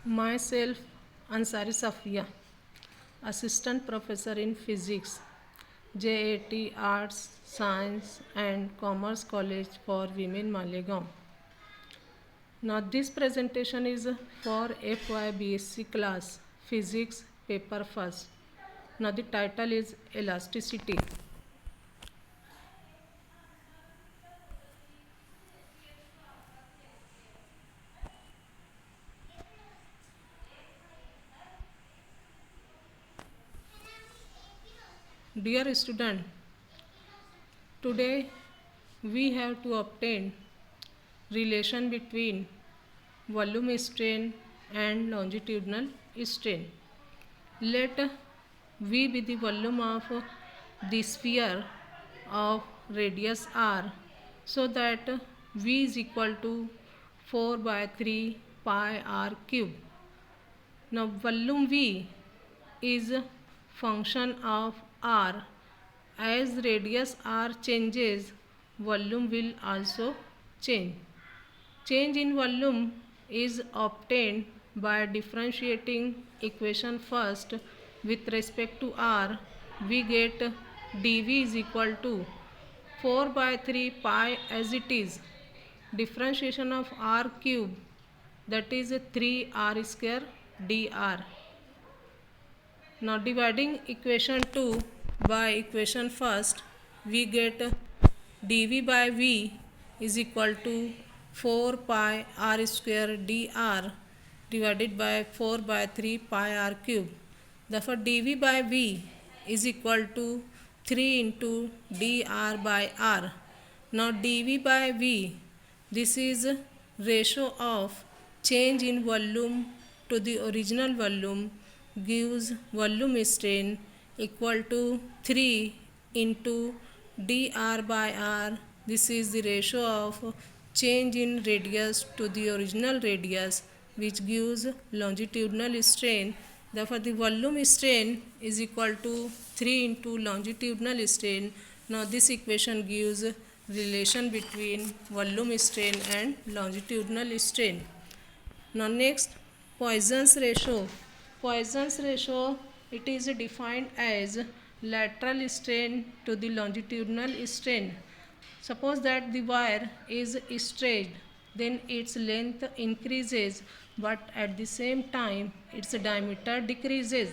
Myself, Ansari Safia, Assistant Professor in Physics, JAT Arts, Science and Commerce College for Women Malegaon. Now this presentation is for FY BSc class Physics paper first. Now the title is Elasticity. Dear student, today we have to obtain relation between volume strain and longitudinal strain. Let V be the volume of the sphere of radius r, so that V is equal to 4 by 3 pi r cube. Now volume V is function of r. As radius r changes, volume will also change. Change in volume is obtained by differentiating equation first with respect to r. We get dV is equal to 4 by 3 pi as it is. Differentiation of r cube, that is 3r square dr. Now dividing equation 2 by equation first, we get dV by V is equal to 4 pi r square dr divided by 4 by 3 pi r cube. Therefore dV by V is equal to 3 into dr by r. Now dV by V, this is ratio of change in volume to the original volume, gives volume strain equal to 3 into dr by r. This is the ratio of change in radius to the original radius, which gives longitudinal strain. Therefore the volume strain is equal to 3 into longitudinal strain. Now this equation gives relation between volume strain and longitudinal strain. Now next, Poisson's ratio. Poisson's ratio, it is defined as lateral strain to the longitudinal strain. Suppose that the wire is stretched, then its length increases, but at the same time its diameter decreases.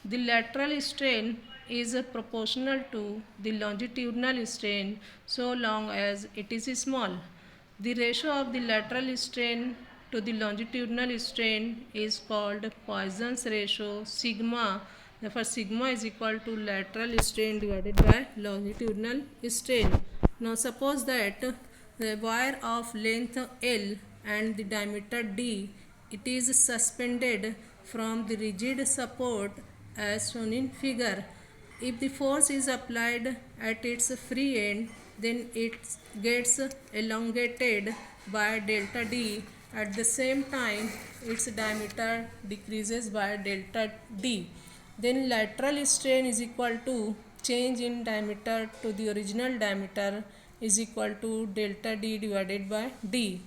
The lateral strain is proportional to the longitudinal strain so long as it is small. The ratio of the lateral strain to the longitudinal strain is called Poisson's ratio, sigma. Therefore sigma is equal to lateral strain divided by longitudinal strain. Now suppose that the wire of length L and the diameter D, it is suspended from the rigid support as shown in figure. If the force is applied at its free end, then it gets elongated by delta D. At the same time, its diameter decreases by delta D. Then lateral strain is equal to change in diameter to the original diameter is equal to delta D divided by D.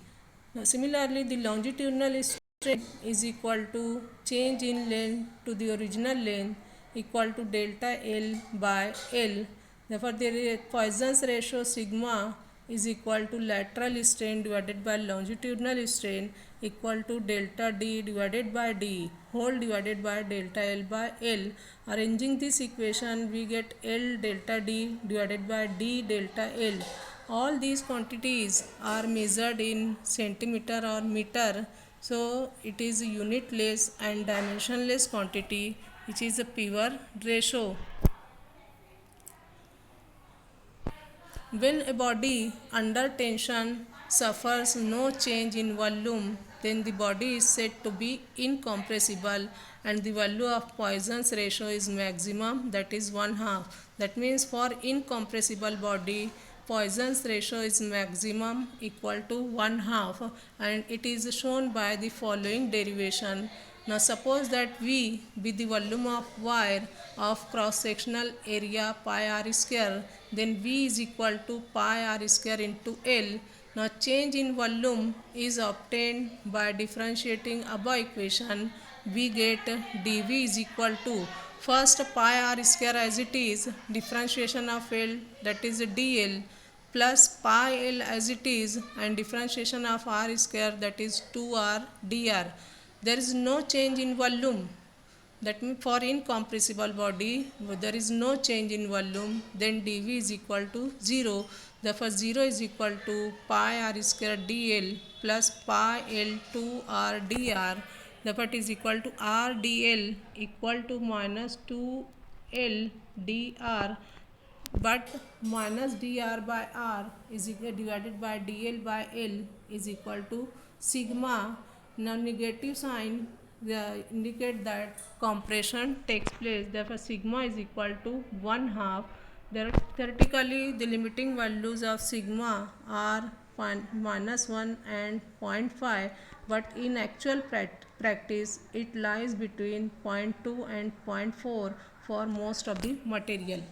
Now similarly, the longitudinal strain is equal to change in length to the original length equal to delta L by L. Therefore the Poisson's ratio sigma is equal to lateral strain divided by longitudinal strain equal to delta D divided by D whole divided by delta L by L. Arranging this equation, we get L delta D divided by D delta L. All these quantities are measured in centimeter or meter, so it is unitless and dimensionless quantity, which is a pure ratio. When a body under tension suffers no change in volume, then the body is said to be incompressible and the value of Poisson's ratio is maximum, that is 1/2. That means for incompressible body, Poisson's ratio is maximum equal to 1/2 and it is shown by the following derivation. Now suppose that V be the volume of wire of cross-sectional area pi r square, then V is equal to pi r square into L. Now change in volume is obtained by differentiating above equation. We get dV is equal to first pi r square as it is, differentiation of L, that is dl, plus pi L as it is, and differentiation of r square, that is 2r dr. There is no change in volume. That means for incompressible body, there is no change in volume, then dV is equal to 0. Therefore, 0 is equal to pi r square dl plus pi L 2r dr. Therefore, it is equal to r dl equal to minus 2l dr, but minus dr by r is equal divided by dl by L is equal to sigma. Now negative sign indicate that compression takes place. Therefore sigma is equal to 1 half. Theoretically the limiting values of sigma are minus 1 and 0.5, but in actual practice it lies between 0.2 and 0.4 for most of the material.